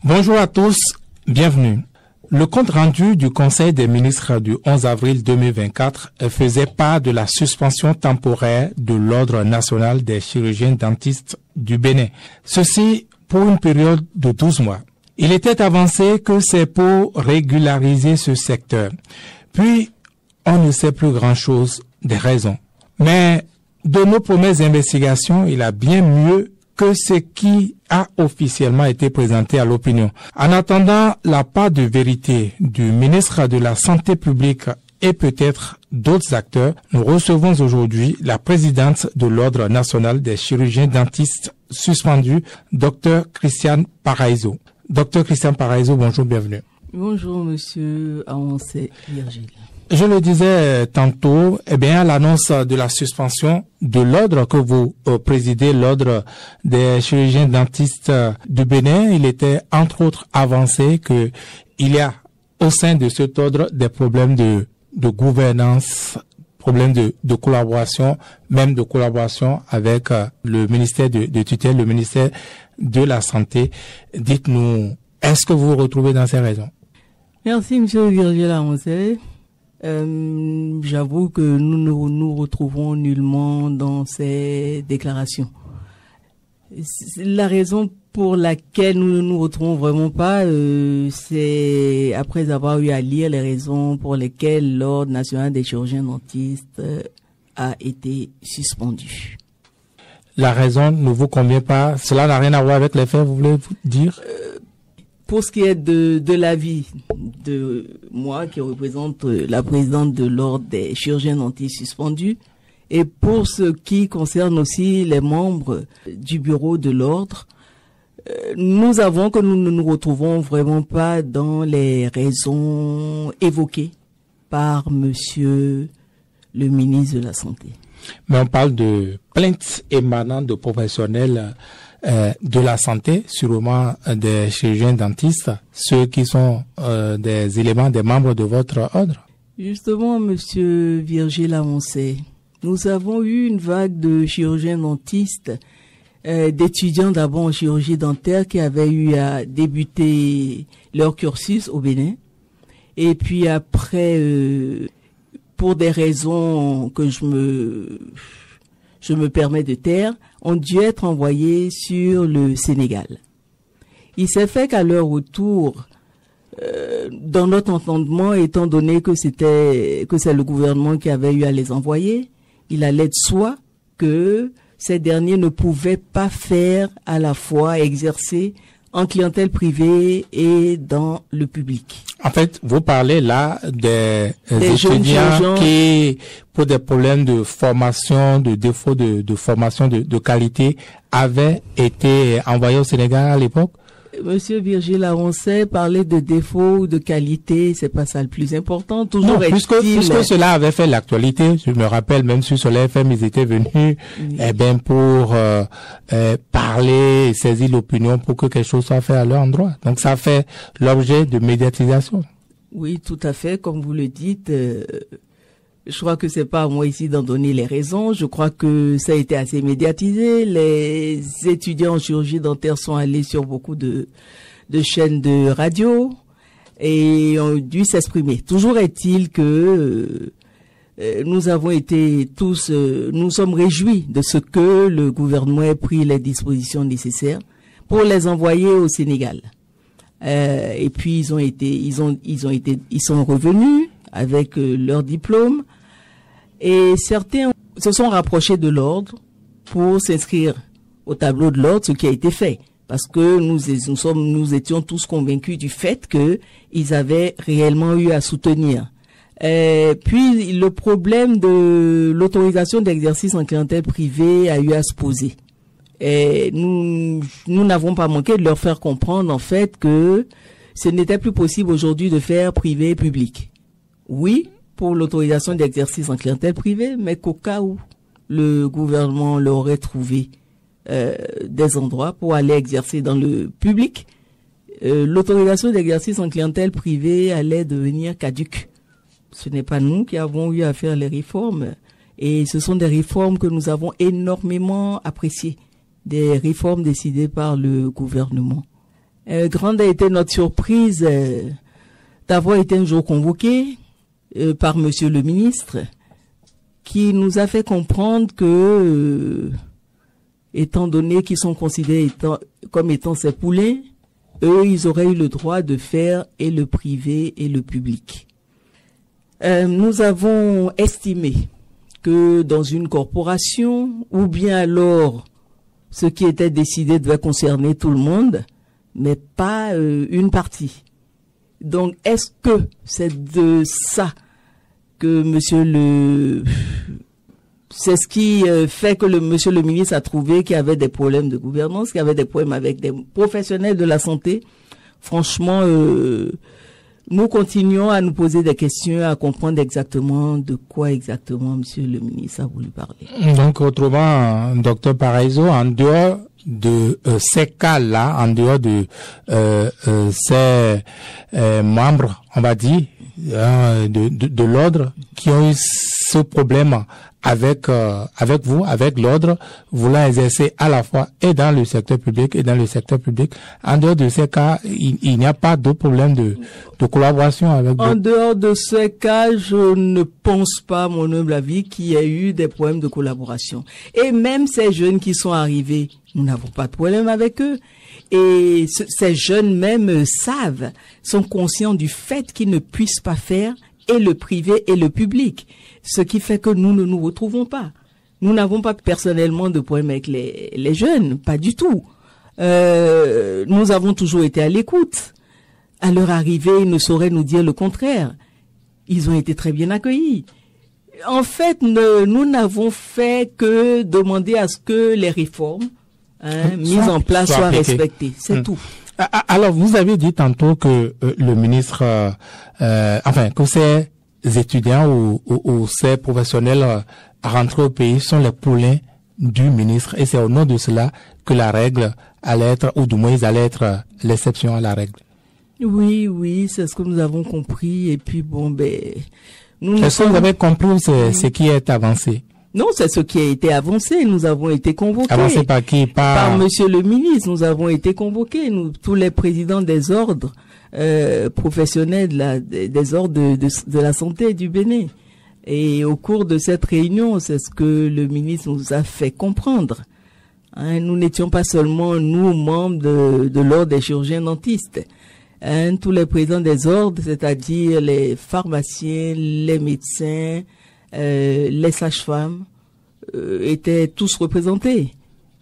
Bonjour à tous, bienvenue. Le compte rendu du Conseil des ministres du 11 avril 2024 faisait part de la suspension temporaire de l'Ordre national des chirurgiens dentistes du Bénin. Ceci pour une période de 12 mois. Il était avancé que c'est pour régulariser ce secteur. Puis, on ne sait plus grand-chose des raisons. Mais de nos premières investigations, il a bien mieux que ce qui a officiellement été présenté à l'opinion. En attendant la part de vérité du ministre de la Santé publique et peut-être d'autres acteurs, nous recevons aujourd'hui la présidente de l'Ordre national des chirurgiens dentistes suspendus, Dr Christiane Paraiso. Dr Christiane Paraiso, bonjour, bienvenue. Bonjour, monsieur Aoncé Virgile. Je le disais tantôt, à l'annonce de la suspension de l'ordre que vous présidez, l'ordre des chirurgiens dentistes du Bénin, il était entre autres avancé que il y a au sein de cet ordre des problèmes de gouvernance, problèmes de collaboration, même de collaboration avec le ministère de tutelle, le ministère de la Santé. Dites-nous, est-ce que vous vous retrouvez dans ces raisons? Merci, monsieur Virgile Aoncé. J'avoue que nous ne nous retrouvons nullement dans ces déclarations. La raison pour laquelle nous ne nous retrouvons vraiment pas, c'est après avoir eu à lire les raisons pour lesquelles l'Ordre national des chirurgiens dentistes a été suspendu. La raison ne vous convient pas? Cela n'a rien à voir avec les faits, vous voulez dire? Pour ce qui est de l'avis de moi, qui représente la présidente de l'Ordre des chirurgiens dentistes suspendus, et pour ce qui concerne aussi les membres du bureau de l'Ordre, nous avons que nous ne nous retrouvons vraiment pas dans les raisons évoquées par monsieur le ministre de la Santé. Mais on parle de plaintes émanant de professionnels de la santé, sûrement des chirurgiens dentistes, ceux qui sont des éléments, des membres de votre ordre. Justement, monsieur Virgile Aoncé, nous avons eu une vague de chirurgiens dentistes, d'étudiants d'abord en chirurgie dentaire qui avaient eu à débuter leur cursus au Bénin. Et puis après, pour des raisons que je me permets de taire, ont dû être envoyés sur le Sénégal. Il s'est fait qu'à leur retour, dans notre entendement, étant donné que c'est le gouvernement qui avait eu à les envoyer, il allait de soi que ces derniers ne pouvaient pas faire à la fois exercer en clientèle privée et dans le public. En fait, vous parlez là des étudiants qui, pour des problèmes de formation, de défaut de formation de qualité, avaient été envoyés au Sénégal à l'époque? Monsieur Virgile Aoncé, parler de défaut de qualité, c'est pas ça le plus important. Toujours non, puisque cela avait fait l'actualité, je me rappelle même sur les FM, ils étaient venus, pour parler, saisir l'opinion pour que quelque chose soit fait à leur endroit. Donc ça fait l'objet de médiatisation. Oui, tout à fait, comme vous le dites. Je crois que c'est pas à moi ici d'en donner les raisons. Je crois que ça a été assez médiatisé. Les étudiants en chirurgie dentaire sont allés sur beaucoup de chaînes de radio et ont dû s'exprimer. Toujours est-il que nous avons été tous, nous sommes réjouis de ce que le gouvernement ait pris les dispositions nécessaires pour les envoyer au Sénégal. Et puis ils sont revenus avec leur diplôme. Et certains se sont rapprochés de l'ordre pour s'inscrire au tableau de l'ordre, ce qui a été fait. Parce que nous étions tous convaincus du fait que ils avaient réellement eu à soutenir. Puis, le problème de l'autorisation d'exercice en clientèle privée a eu à se poser. Et nous n'avons pas manqué de leur faire comprendre, en fait, que ce n'était plus possible aujourd'hui de faire privé et public. Oui, pour l'autorisation d'exercice en clientèle privée, mais qu'au cas où le gouvernement leur aurait trouvé des endroits pour aller exercer dans le public, l'autorisation d'exercice en clientèle privée allait devenir caduque. Ce n'est pas nous qui avons eu à faire les réformes, et ce sont des réformes que nous avons énormément appréciées, des réformes décidées par le gouvernement. Grande a été notre surprise d'avoir été un jour convoqué par Monsieur le ministre, qui nous a fait comprendre que, étant donné qu'ils sont considérés comme étant ses poulains, eux, ils auraient eu le droit de faire et le privé et le public. Nous avons estimé que dans une corporation, ou bien alors ce qui était décidé devait concerner tout le monde, mais pas une partie. Donc, est-ce que c'est de ça que c'est ce qui fait que monsieur le ministre a trouvé qu'il y avait des problèmes de gouvernance, qu'il y avait des problèmes avec des professionnels de la santé? Franchement, nous continuons à nous poser des questions, à comprendre exactement de quoi exactement monsieur le ministre a voulu parler. Donc, autrement, docteur Paraiso, en dehors de ces cas-là, en dehors de ces membres, on va dire, de l'ordre, qui ont eu ce problème avec vous, avec l'ordre, voulant exercer à la fois et dans le secteur public et dans le secteur public. En dehors de ces cas, il n'y a pas de problème de collaboration avec vous. En dehors de ces cas, je ne pense pas, à mon humble avis, qu'il y ait eu des problèmes de collaboration. Et même ces jeunes qui sont arrivés, nous n'avons pas de problème avec eux. Et ces jeunes même sont conscients du fait qu'ils ne puissent pas faire et le privé et le public. Ce qui fait que nous ne nous retrouvons pas. Nous n'avons pas personnellement de problème avec les jeunes, pas du tout. Nous avons toujours été à l'écoute. À leur arrivée, ils ne sauraient nous dire le contraire. Ils ont été très bien accueillis. En fait, nous n'avons fait que demander à ce que les réformes mises en place soient respectées. C'est tout. Alors, vous avez dit tantôt que le ministre, que ces étudiants ou ces professionnels rentrés au pays sont les poulains du ministre, et c'est au nom de cela que la règle allait être, ou du moins ils allaient être l'exception à la règle. Oui, c'est ce que nous avons compris, et puis bon, est-ce que vous avez compris ce qui est avancé? Non, c'est ce qui a été avancé. Nous avons été convoqués. Avancé par qui? Par monsieur le ministre. Nous avons été convoqués. Nous, tous les présidents des ordres professionnels des ordres de la santé du Bénin. Et au cours de cette réunion, c'est ce que le ministre nous a fait comprendre. Nous n'étions pas seulement, nous, membres de l'ordre des chirurgiens dentistes. Tous les présidents des ordres, c'est-à-dire les pharmaciens, les médecins, les sages-femmes étaient tous représentés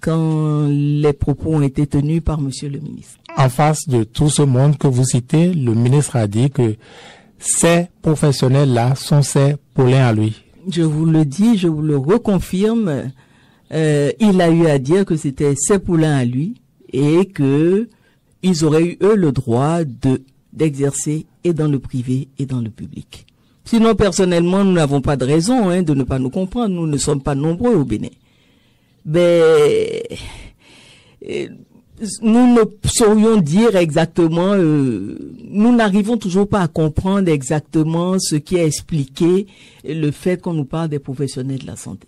quand les propos ont été tenus par monsieur le ministre. En face de tout ce monde que vous citez, le ministre a dit que ces professionnels-là sont ses poulains à lui. Je vous le dis, je vous le reconfirme. Il a eu à dire que c'était ses poulains à lui et que ils auraient eu, eux, le droit d'exercer et dans le privé et dans le public. Sinon, personnellement, nous n'avons pas de raison de ne pas nous comprendre. Nous ne sommes pas nombreux au Bénin. Mais nous ne saurions dire exactement, nous n'arrivons toujours pas à comprendre exactement ce qui a expliqué le fait qu'on nous parle des professionnels de la santé.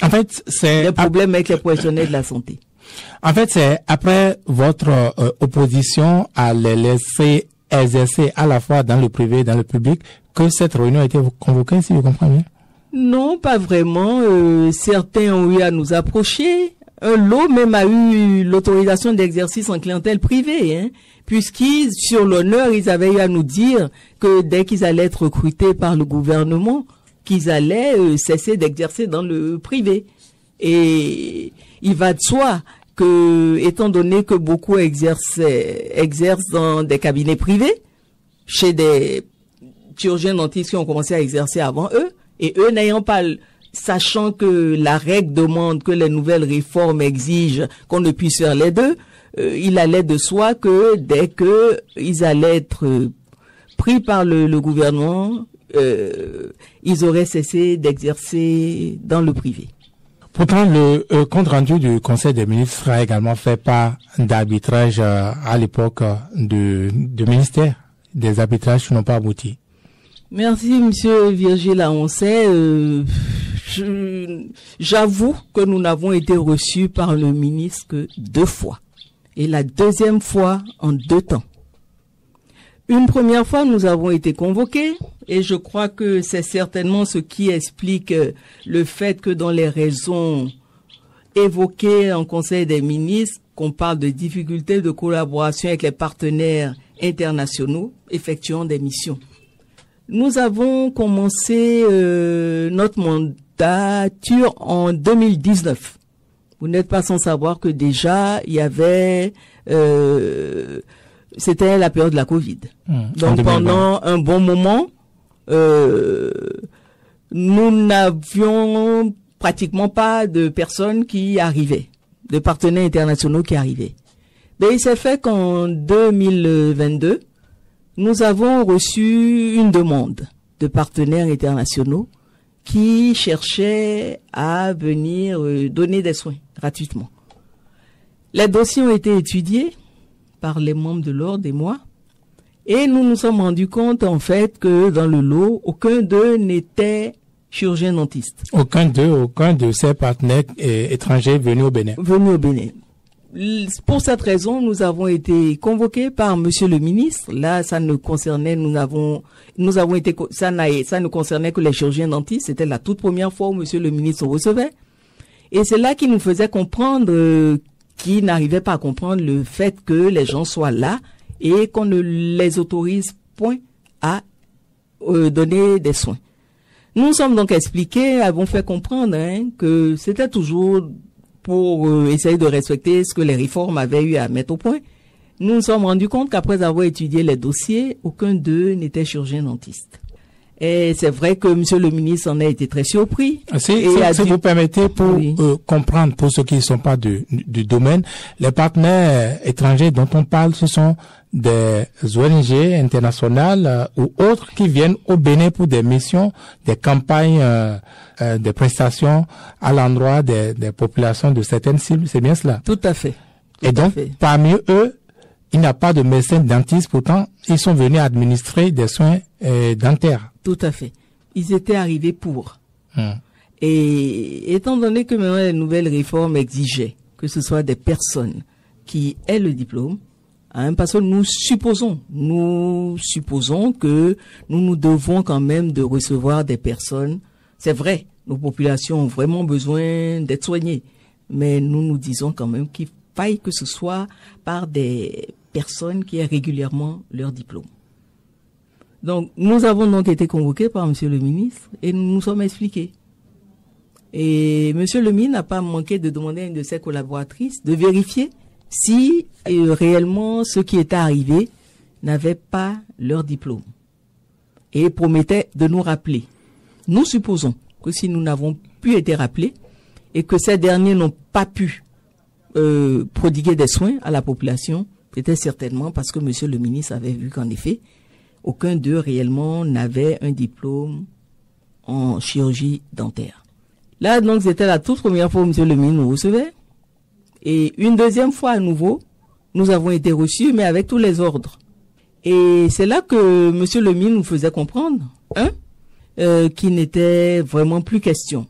En fait, c'est les problèmes avec les professionnels de la santé. En fait, c'est après votre opposition à les laisser exercer à la fois dans le privé et dans le public que cette réunion a été convoquée, si je comprends bien? Non, pas vraiment. Certains ont eu à nous approcher. Un lot même a eu l'autorisation d'exercice en clientèle privée, puisqu'ils, sur l'honneur, ils avaient eu à nous dire que dès qu'ils allaient être recrutés par le gouvernement, qu'ils allaient cesser d'exercer dans le privé. Et il va de soi que, étant donné que beaucoup exercent dans des cabinets privés, chez des chirurgiens dentistes qui ont commencé à exercer avant eux, et eux n'ayant pas, sachant que la règle demande que les nouvelles réformes exigent qu'on ne puisse faire les deux, il allait de soi que dès que ils allaient être pris par le gouvernement, ils auraient cessé d'exercer dans le privé. Pourtant, le compte rendu du Conseil des ministres a également fait part d'arbitrage à l'époque du ministère. Des arbitrages qui n'ont pas abouti. Merci, monsieur Virgile Aoncet. J'avoue que nous n'avons été reçus par le ministre que 2 fois. Et la deuxième fois en 2 temps. Une première fois, nous avons été convoqués et je crois que c'est certainement ce qui explique le fait que dans les raisons évoquées en Conseil des ministres, qu'on parle de difficultés de collaboration avec les partenaires internationaux effectuant des missions. Nous avons commencé notre mandature en 2019. Vous n'êtes pas sans savoir que déjà, il y avait... c'était la période de la Covid. Donc pendant un bon moment, nous n'avions pratiquement pas de personnes qui arrivaient, de partenaires internationaux qui arrivaient. Mais il s'est fait qu'en 2022, nous avons reçu une demande de partenaires internationaux qui cherchaient à venir donner des soins gratuitement. Les dossiers ont été étudiés par les membres de l'ordre et moi, et nous nous sommes rendus compte en fait que dans le lot, aucun d'eux n'était chirurgien dentiste. Aucun de ces partenaires étrangers venus au Bénin. Pour cette raison, nous avons été convoqués par Monsieur le ministre. Là, ça ne concernait, ça ne concernait que les chirurgiens dentistes. C'était la toute première fois où Monsieur le ministre recevait. Et c'est là qu'il nous faisait comprendre qui n'arrivait pas à comprendre le fait que les gens soient là et qu'on ne les autorise point à donner des soins. Nous sommes donc expliqués, avons fait comprendre que c'était toujours pour essayer de respecter ce que les réformes avaient eu à mettre au point. Nous nous sommes rendus compte qu'après avoir étudié les dossiers, aucun d'eux n'était chirurgien dentiste. Et c'est vrai que Monsieur le ministre en a été très surpris. Si vous permettez, pour comprendre, pour ceux qui ne sont pas du domaine, les partenaires étrangers dont on parle, ce sont des ONG internationales ou autres qui viennent au Bénin pour des missions, des campagnes, des prestations à l'endroit des populations de certaines cibles. C'est bien cela? Tout à fait. Et donc, parmi eux, il n'y a pas de médecins dentistes, pourtant, ils sont venus administrer des soins dentaires. Tout à fait. Ils étaient arrivés pour. Et étant donné que maintenant les nouvelles réformes exigeaient que ce soit des personnes qui aient le diplôme, parce que nous supposons que nous devons quand même de recevoir des personnes. C'est vrai, nos populations ont vraiment besoin d'être soignées, mais nous disons quand même qu'il faille que ce soit par des personnes qui aient régulièrement leur diplôme. Donc, nous avons donc été convoqués par Monsieur le ministre et nous nous sommes expliqués. Et Monsieur le ministre n'a pas manqué de demander à une de ses collaboratrices de vérifier si réellement ceux qui étaient arrivés n'avaient pas leur diplôme. Et promettait de nous rappeler. Nous supposons que si nous n'avons pu être rappelés et que ces derniers n'ont pas pu prodiguer des soins à la population, c'était certainement parce que Monsieur le ministre avait vu qu'en effet, aucun d'eux réellement n'avait un diplôme en chirurgie dentaire. Là, donc, c'était la toute première fois où Monsieur le ministre nous recevait. Et une deuxième fois à nouveau, nous avons été reçus, mais avec tous les ordres. Et c'est là que Monsieur le ministre nous faisait comprendre, qu'il n'était vraiment plus question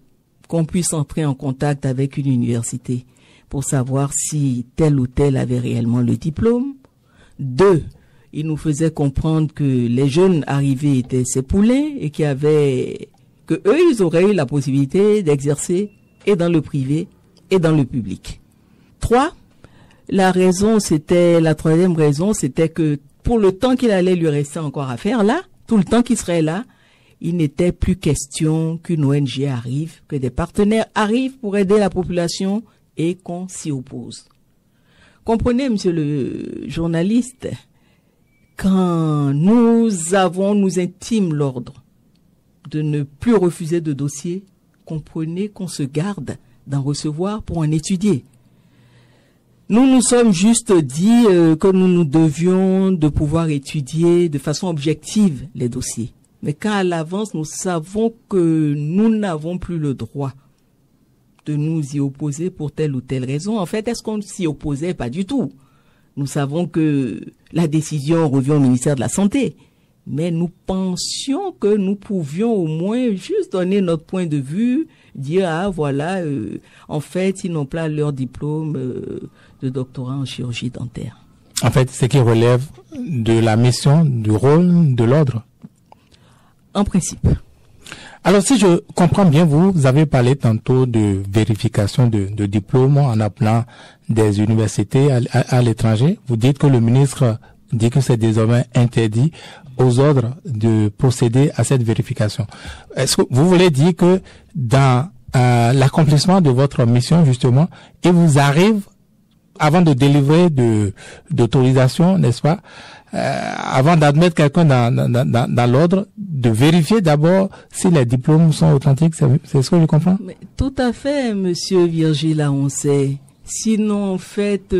qu'on puisse entrer en contact avec une université pour savoir si tel ou tel avait réellement le diplôme. 2, il nous faisait comprendre que les jeunes arrivés étaient ses poulains et que eux, ils auraient eu la possibilité d'exercer et dans le privé et dans le public. 3, la troisième raison, c'était que pour le temps qu'il allait lui rester encore à faire là, tout le temps qu'il serait là, il n'était plus question qu'une ONG arrive, que des partenaires arrivent pour aider la population et qu'on s'y oppose. Comprenez, monsieur le journaliste, quand nous intime l'ordre de ne plus refuser de dossier, comprenez qu'on se garde d'en recevoir pour en étudier. Nous nous sommes juste dit que nous devions de pouvoir étudier de façon objective les dossiers. Mais quand à l'avance, nous savons que nous n'avons plus le droit de nous y opposer pour telle ou telle raison. En fait, est-ce qu'on s'y opposait? Pas du tout. Nous savons que la décision revient au ministère de la Santé. Mais nous pensions que nous pouvions au moins juste donner notre point de vue, dire, en fait, ils n'ont pas leur diplôme de doctorat en chirurgie dentaire. En fait, ce qui relève de la mission, du rôle de l'ordre. En principe. Alors, si je comprends bien, vous avez parlé tantôt de vérification de diplômes en appelant des universités à l'étranger. Vous dites que le ministre dit que c'est désormais interdit aux ordres de procéder à cette vérification. Est-ce que vous voulez dire que dans l'accomplissement de votre mission, justement, il vous arrive, avant de délivrer d'autorisation, n'est-ce pas, avant d'admettre quelqu'un dans l'ordre, de vérifier d'abord si les diplômes sont authentiques, c'est ce que je comprends? Mais tout à fait, monsieur Virgile Aoncey. Sinon, en fait,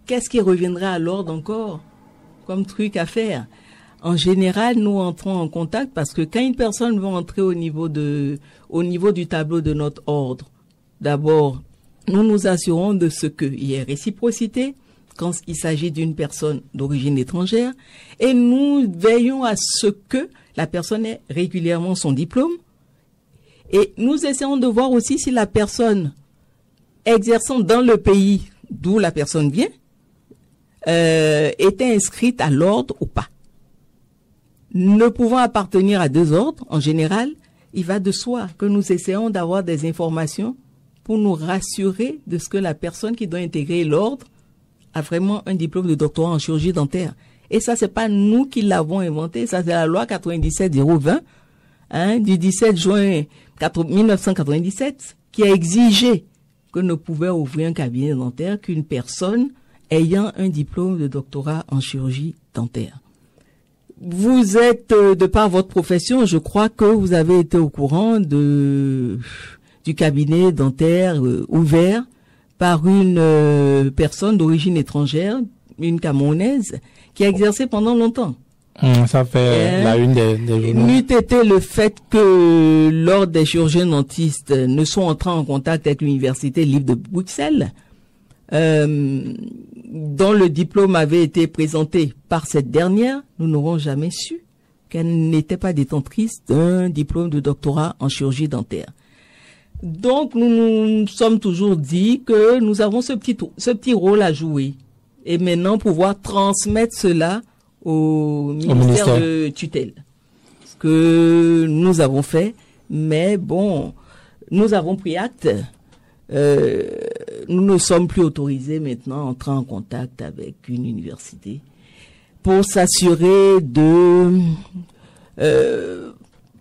qu'est-ce qui reviendrait à l'ordre encore comme truc à faire? En général, nous entrons en contact parce que quand une personne veut entrer au niveau du tableau de notre ordre, d'abord, nous nous assurons de ce qu'il y ait réciprocité quand il s'agit d'une personne d'origine étrangère et nous veillons à ce que la personne ait régulièrement son diplôme et nous essayons de voir aussi si la personne exerçant dans le pays d'où la personne vient était inscrite à l'ordre ou pas. Ne pouvant appartenir à deux ordres, en général, il va de soi que nous essayons d'avoir des informations pour nous rassurer de ce que la personne qui doit intégrer l'ordre a vraiment un diplôme de doctorat en chirurgie dentaire. Et ça, c'est pas nous qui l'avons inventé, ça c'est la loi 97-020 du 17 juin 1997 qui a exigé que ne pouvait ouvrir un cabinet dentaire qu'une personne ayant un diplôme de doctorat en chirurgie dentaire. Vous êtes, de par votre profession, je crois que vous avez été au courant du cabinet dentaire ouvert par une personne d'origine étrangère, une Camerounaise, qui a exercé pendant longtemps. Ça fait la une des journaux. N'eût été le fait que l'ordre des chirurgiens dentistes ne sont entrés en contact avec l'université libre de Bruxelles, dont le diplôme avait été présenté par cette dernière, nous n'aurons jamais su qu'elle n'était pas détentrice d'un diplôme de doctorat en chirurgie dentaire. Donc, nous nous sommes toujours dit que nous avons ce petit rôle à jouer. Et maintenant, pouvoir transmettre cela au ministère de tutelle. Ce que nous avons fait. Mais bon, nous avons pris acte. Nous ne sommes plus autorisés maintenant à entrer en contact avec une université pour s'assurer de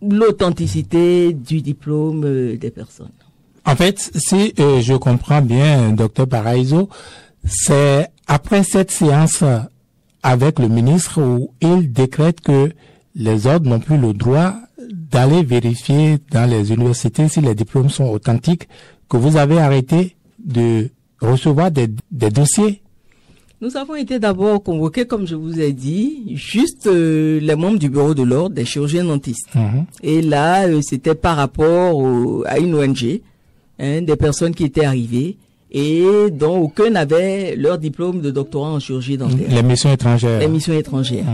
l'authenticité du diplôme des personnes. En fait, si je comprends bien, Dr Paraiso, c'est après cette séance avec le ministre où il décrète que les ordres n'ont plus le droit d'aller vérifier dans les universités si les diplômes sont authentiques, que vous avez arrêté de recevoir des dossiers. Nous avons été d'abord convoqués, comme je vous ai dit, juste les membres du bureau de l'ordre des chirurgiens dentistes. Et là, c'était par rapport à une ONG, des personnes qui étaient arrivées et dont aucun n'avait leur diplôme de doctorat en chirurgie dentaire. Les missions étrangères. Les missions étrangères.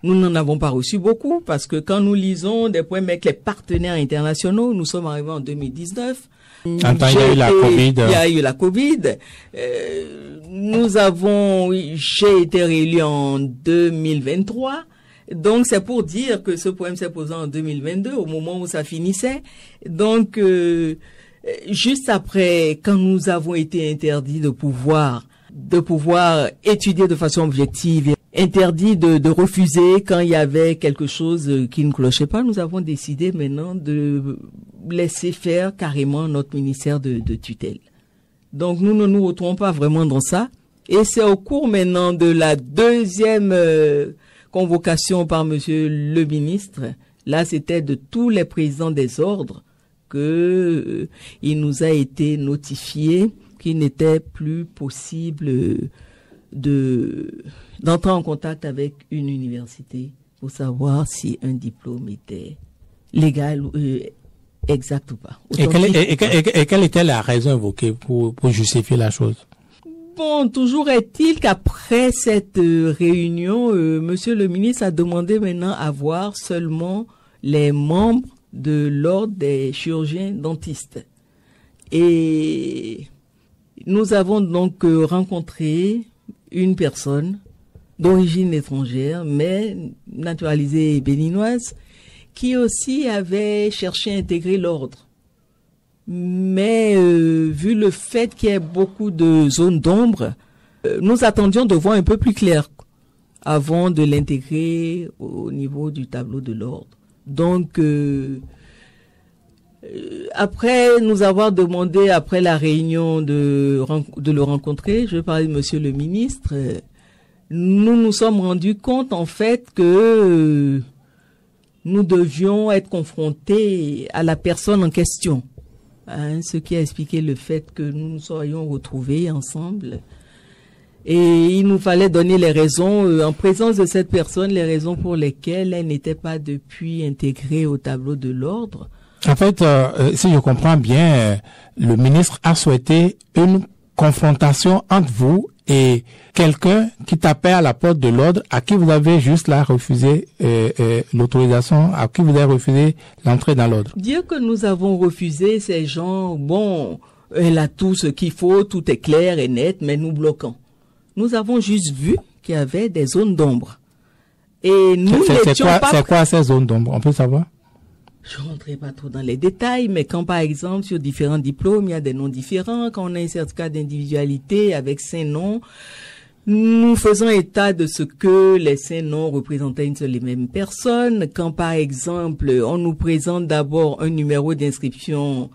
Nous n'en avons pas reçu beaucoup parce que quand nous lisons des points avec les partenaires internationaux, nous sommes arrivés en 2019. Il y a eu la Covid. Il y a eu la Covid. J'ai été réélu en 2023. Donc, c'est pour dire que ce problème s'est posé en 2022, au moment où ça finissait. Donc, juste après, quand nous avons été interdits de pouvoir étudier de façon objective, interdit de refuser quand il y avait quelque chose qui ne clochait pas, nous avons décidé maintenant de laisser faire carrément notre ministère de tutelle. Donc nous ne nous retrouvons pas vraiment dans ça. Et c'est au cours maintenant de la deuxième convocation par monsieur le ministre, là c'était de tous les présidents des ordres, que il nous a été notifié qu'il n'était plus possible d'entrer en contact avec une université pour savoir si un diplôme était légal, exact ou pas. Et quelle était la raison évoquée pour justifier la chose? Bon, toujours est-il qu'après cette réunion, monsieur le ministre a demandé maintenant à voir seulement les membres de l'ordre des chirurgiens dentistes. Et nous avons donc rencontré une personne d'origine étrangère, mais naturalisée béninoise, qui aussi avait cherché à intégrer l'ordre. Mais vu le fait qu'il y ait beaucoup de zones d'ombre, nous attendions de voir un peu plus clair avant de l'intégrer au niveau du tableau de l'ordre. Donc, après nous avoir demandé, après la réunion, de le rencontrer, je vais parler de monsieur le ministre, nous nous sommes rendus compte en fait que nous devions être confrontés à la personne en question. Ce qui a expliqué le fait que nous nous soyons retrouvés ensemble. Et il nous fallait donner les raisons, en présence de cette personne, les raisons pour lesquelles elle n'était pas depuis intégrée au tableau de l'ordre. En fait, si je comprends bien, le ministre a souhaité une confrontation entre vous et quelqu'un qui tapait à la porte de l'ordre, à qui vous avez juste là refusé l'autorisation, à qui vous avez refusé l'entrée dans l'ordre. Dire que nous avons refusé ces gens, bon, elle a tout ce qu'il faut, tout est clair et net, mais nous bloquons. Nous avons juste vu qu'il y avait des zones d'ombre. Et nous c'est quoi ces zones d'ombre? On peut savoir? Je ne rentrerai pas trop dans les détails, mais quand par exemple sur différents diplômes, il y a des noms différents, quand on a un certificat d'individualité avec 5 noms, nous faisons état de ce que les 5 noms représentaient une seule et même personne. Quand par exemple, on nous présente d'abord un numéro d'inscription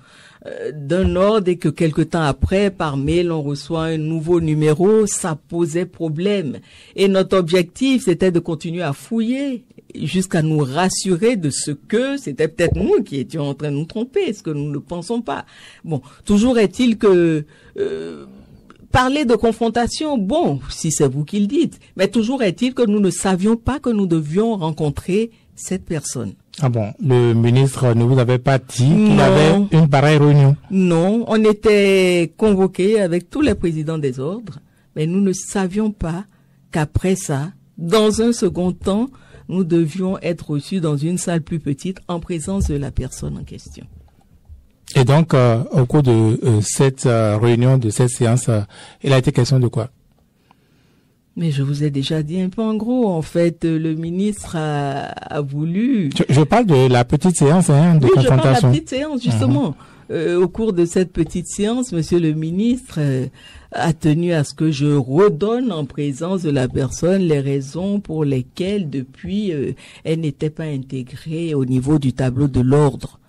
d'un ordre et que quelque temps après, par mail, on reçoit un nouveau numéro, ça posait problème. Et notre objectif, c'était de continuer à fouiller jusqu'à nous rassurer de ce que c'était peut-être nous qui étions en train de nous tromper, ce que nous ne pensons pas. Bon, toujours est-il que parler de confrontation, bon, si c'est vous qui le dites, mais toujours est-il que nous ne savions pas que nous devions rencontrer cette personne. Ah bon, le ministre ne vous avait pas dit qu'il avait une pareille réunion? Non, on était convoqués avec tous les présidents des ordres, mais nous ne savions pas qu'après ça, dans un second temps, nous devions être reçus dans une salle plus petite en présence de la personne en question. Et donc, au cours de cette réunion, de cette séance, il a été question de quoi? Mais je vous ai déjà dit un peu en gros. En fait, le ministre a voulu... Je parle de la petite séance de confrontation. Oui, je parle de la petite séance, justement. Au cours de cette petite séance, monsieur le ministre a tenu à ce que je redonne en présence de la personne les raisons pour lesquelles, depuis, elle n'était pas intégrée au niveau du tableau de l'ordre.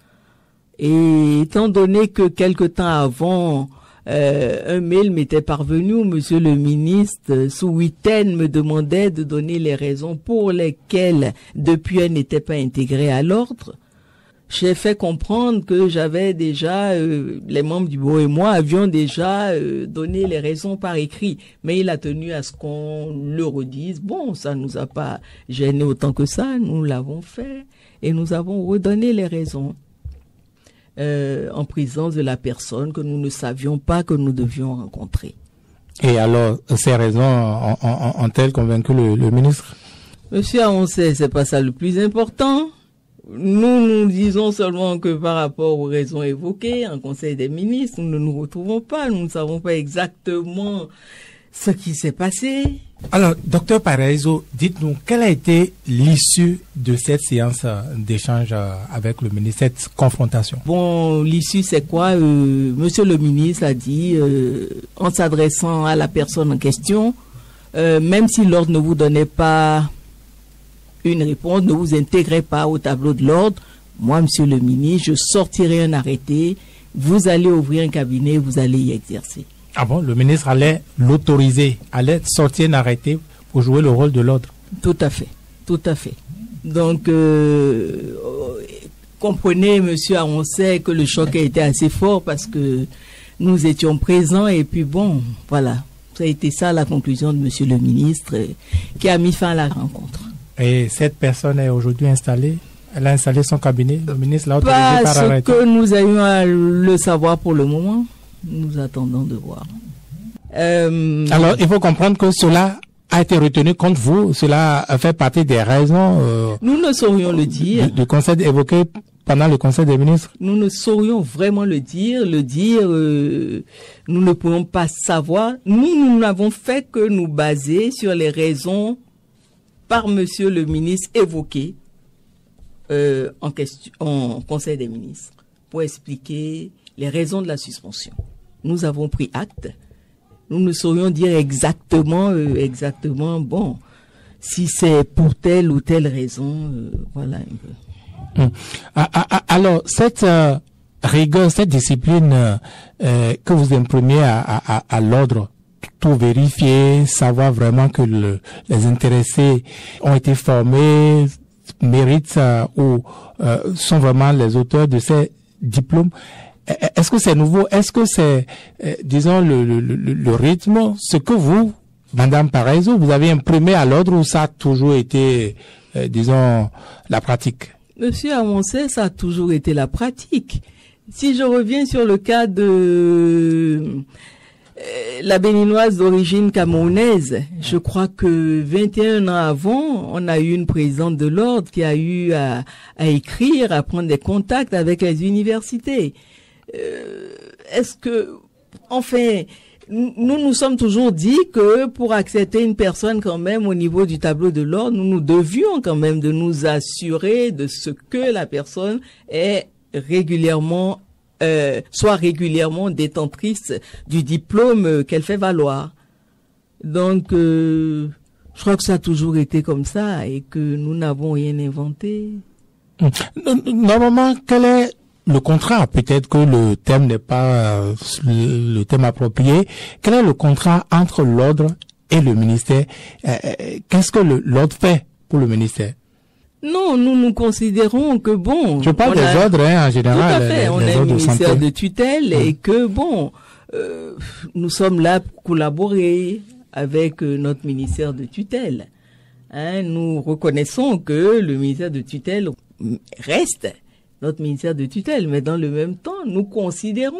Et étant donné que quelque temps avant... un mail m'était parvenu où monsieur le ministre, sous huitaine, me demandait de donner les raisons pour lesquelles, depuis, elle n'était pas intégrée à l'ordre. J'ai fait comprendre que j'avais déjà, les membres du bureau et moi avions déjà donné les raisons par écrit. Mais il a tenu à ce qu'on le redise. Bon, ça nous a pas gêné autant que ça. Nous l'avons fait et nous avons redonné les raisons. En présence de la personne que nous ne savions pas que nous devions rencontrer. Et alors, ces raisons ont-elles convaincu le ministre? Monsieur Aoncé, c'est pas ça le plus important. Nous disons seulement que par rapport aux raisons évoquées en Conseil des ministres, nous ne nous retrouvons pas, nous ne savons pas exactement ce qui s'est passé. Alors, docteur Paraiso, dites-nous, quelle a été l'issue de cette séance d'échange avec le ministre, cette confrontation? Bon, l'issue, c'est quoi? Monsieur le ministre a dit, en s'adressant à la personne en question, même si l'ordre ne vous donnait pas une réponse, ne vous intégrez pas au tableau de l'ordre, moi, monsieur le ministre, je sortirai un arrêté, vous allez ouvrir un cabinet, vous allez y exercer. Ah bon, le ministre allait l'autoriser, allait sortir un arrêté pour jouer le rôle de l'ordre. Tout à fait, tout à fait. Donc, comprenez, monsieur Aoncé, que le choc a été assez fort parce que nous étions présents et puis bon, voilà. Ça a été ça la conclusion de monsieur le ministre qui a mis fin à la rencontre. Et cette personne est aujourd'hui installée? Elle a installé son cabinet? Le ministre l'a autorisé par arrêté? Pas ce que nous ayons à le savoir pour le moment. Nous attendons de voir. Alors, il faut comprendre que cela a été retenu contre vous. Cela fait partie des raisons... nous ne saurions le dire. Du conseil évoqué pendant le Conseil des ministres? Nous ne saurions vraiment le dire, nous ne pouvons pas savoir. Nous n'avons fait que nous baser sur les raisons par monsieur le ministre évoquées en Conseil des ministres pour expliquer les raisons de la suspension. Nous avons pris acte. Nous ne saurions dire exactement, bon, si c'est pour telle ou telle raison, voilà un peu. Alors, cette rigueur, cette discipline que vous imprimez à l'ordre, tout vérifier, savoir vraiment que les intéressés ont été formés, méritent ou sont vraiment les auteurs de ces diplômes. Est-ce que c'est nouveau? Est-ce que c'est, disons, le rythme, ce que vous, Madame Parezo, vous avez imprimé à l'ordre ou ça a toujours été, disons, la pratique? Monsieur Amoncet, ça a toujours été la pratique. Si je reviens sur le cas de la béninoise d'origine camerounaise, je crois que 21 ans avant, on a eu une présidente de l'ordre qui a eu à écrire, à prendre des contacts avec les universités. Est-ce que, enfin, nous sommes toujours dit que pour accepter une personne quand même au niveau du tableau de l'ordre, nous devions quand même de nous assurer de ce que la personne est régulièrement, soit régulièrement détentrice du diplôme qu'elle fait valoir. Donc, je crois que ça a toujours été comme ça et que nous n'avons rien inventé. Normalement, quel est le contrat? Peut-être que le thème n'est pas le thème approprié. Quel est le contrat entre l'ordre et le ministère? Qu'est-ce que l'ordre fait pour le ministère? Non, nous considérons que bon... Je parle des ordres, en général. Tout à fait, on a un ministère de tutelle et que bon, nous sommes là pour collaborer avec notre ministère de tutelle. Nous reconnaissons que le ministère de tutelle reste notre ministère de tutelle, mais dans le même temps, nous considérons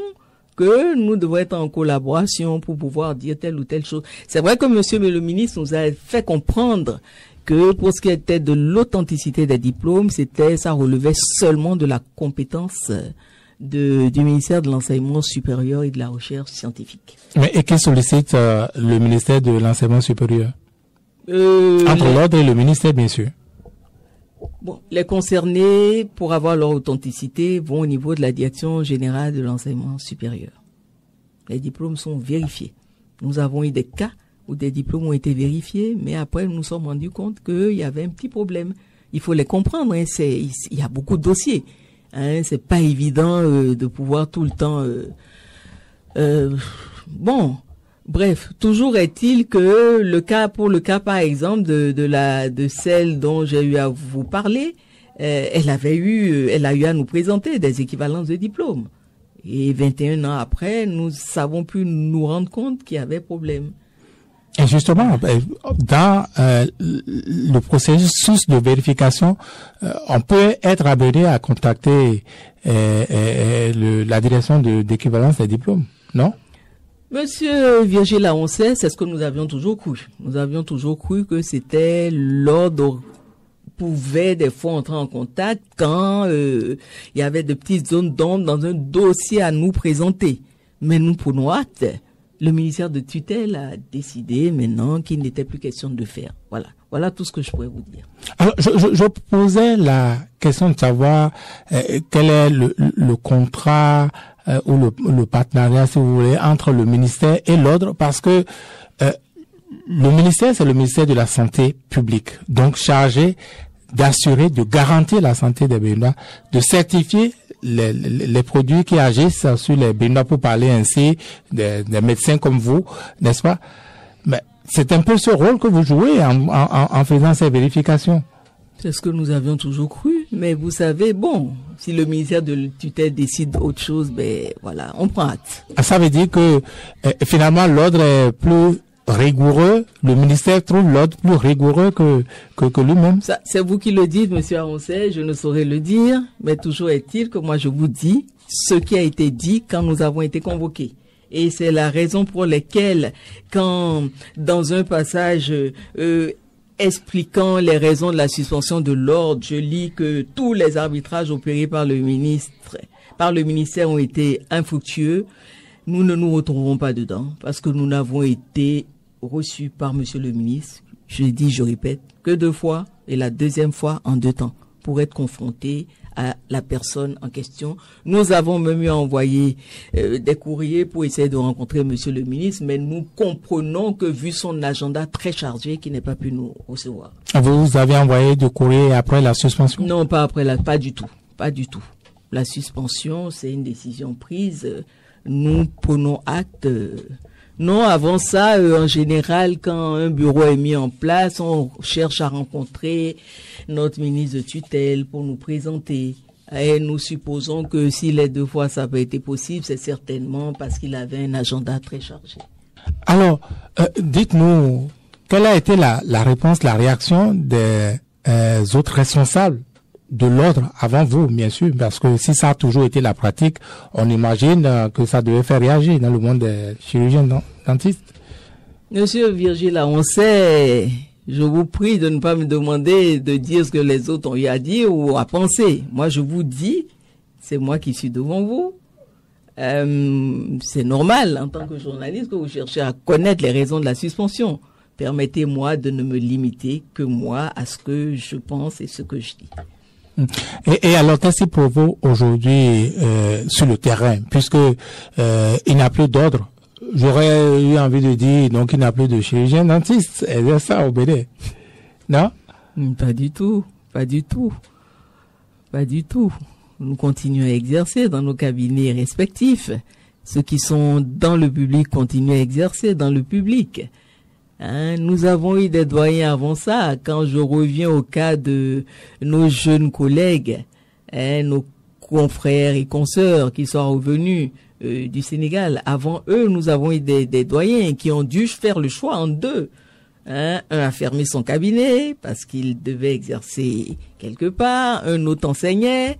que nous devons être en collaboration pour pouvoir dire telle ou telle chose. C'est vrai que monsieur le ministre nous a fait comprendre que pour ce qui était de l'authenticité des diplômes, ça relevait seulement de la compétence du ministère de l'Enseignement supérieur et de la Recherche scientifique. Mais et qui sollicite le ministère de l'Enseignement supérieur? Entre l'ordre et le ministère, bien sûr. Bon, les concernés, pour avoir leur authenticité, vont au niveau de la Direction générale de l'enseignement supérieur. Les diplômes sont vérifiés. Nous avons eu des cas où des diplômes ont été vérifiés, mais après nous nous sommes rendus compte qu'il y avait un petit problème. Il faut les comprendre, il y a beaucoup de dossiers. C'est pas évident de pouvoir tout le temps... bon, bref, toujours est-il que pour le cas par exemple de celle dont j'ai eu à vous parler, elle a eu à nous présenter des équivalences de diplômes. Et 21 ans après, nous savons pu nous rendre compte qu'il y avait problème. Et justement, dans le processus de vérification, on peut être amené à contacter la direction d'équivalence des diplômes, non? Monsieur Virgile Aoncet, c'est ce que nous avions toujours cru. Nous avions toujours cru que c'était l'ordre pouvait des fois entrer en contact quand il y avait de petites zones d'ombre dans un dossier à nous présenter. Mais nous prenons acte. Le ministère de tutelle a décidé maintenant qu'il n'était plus question de le faire. Voilà tout ce que je pourrais vous dire. Alors, je posais la question de savoir quel est le contrat ou le partenariat, si vous voulez, entre le ministère et l'ordre, parce que le ministère, c'est le ministère de la Santé publique, donc chargé d'assurer, de garantir la santé des Béninois, de certifier les produits qui agissent sur les Béninois, pour parler ainsi des médecins comme vous, n'est-ce pas? Mais c'est un peu ce rôle que vous jouez en faisant ces vérifications. C'est ce que nous avions toujours cru, mais vous savez, bon, si le ministère de tutelle décide autre chose, ben voilà, on prend acte. Ça veut dire que finalement l'ordre est plus rigoureux, le ministère trouve l'ordre plus rigoureux que lui-même. Ça, c'est vous qui le dites, monsieur Aroncet, je ne saurais le dire, mais toujours est-il que moi je vous dis ce qui a été dit quand nous avons été convoqués. Et c'est la raison pour laquelle, quand dans un passage expliquant les raisons de la suspension de l'ordre, je lis que tous les arbitrages opérés par le ministère ont été infructueux. Nous ne nous retrouverons pas dedans parce que nous n'avons été reçus par monsieur le ministre, je dis, je répète, que 2 fois et la deuxième fois en 2 temps pour être confrontés à la personne en question. Nous avons même eu à envoyer des courriers pour essayer de rencontrer monsieur le ministre, mais nous comprenons que vu son agenda très chargé, qu'il n'ait pas pu nous recevoir. Vous avez envoyé des courriers après la suspension? Non, pas du tout. La suspension, c'est une décision prise. Nous prenons acte. Non, avant ça, en général, quand un bureau est mis en place, on cherche à rencontrer notre ministre de tutelle pour nous présenter. Et nous supposons que si les 2 fois ça n'a pas été possible, c'est certainement parce qu'il avait un agenda très chargé. Alors, dites-nous, quelle a été la réponse, la réaction des autres responsables de l'ordre avant vous, bien sûr, parce que si ça a toujours été la pratique, on imagine que ça devait faire réagir dans le monde des chirurgiens dentistes. Monsieur Virgile Aoncet, je vous prie de ne pas me demander de dire ce que les autres ont eu à dire ou à penser. Moi, je vous dis, c'est moi qui suis devant vous. C'est normal, en tant que journaliste, que vous cherchez à connaître les raisons de la suspension. Permettez-moi de ne me limiter que moi à ce que je pense et ce que je dis. Et alors, qu'est-ce qui provoque aujourd'hui sur le terrain, puisque il n'y a plus d'ordre? J'aurais eu envie de dire, donc il n'y a plus de chirurgien dentiste. Est-ce ça au BD? Non? Pas du tout. Nous continuons à exercer dans nos cabinets respectifs. Ceux qui sont dans le public continuent à exercer dans le public. Nous avons eu des doyens avant ça. Quand je reviens au cas de nos jeunes collègues, nos confrères et consoeurs qui sont revenus du Sénégal, avant eux, nous avons eu des doyens qui ont dû faire le choix en 2. Un a fermé son cabinet parce qu'il devait exercer quelque part, un autre enseignait,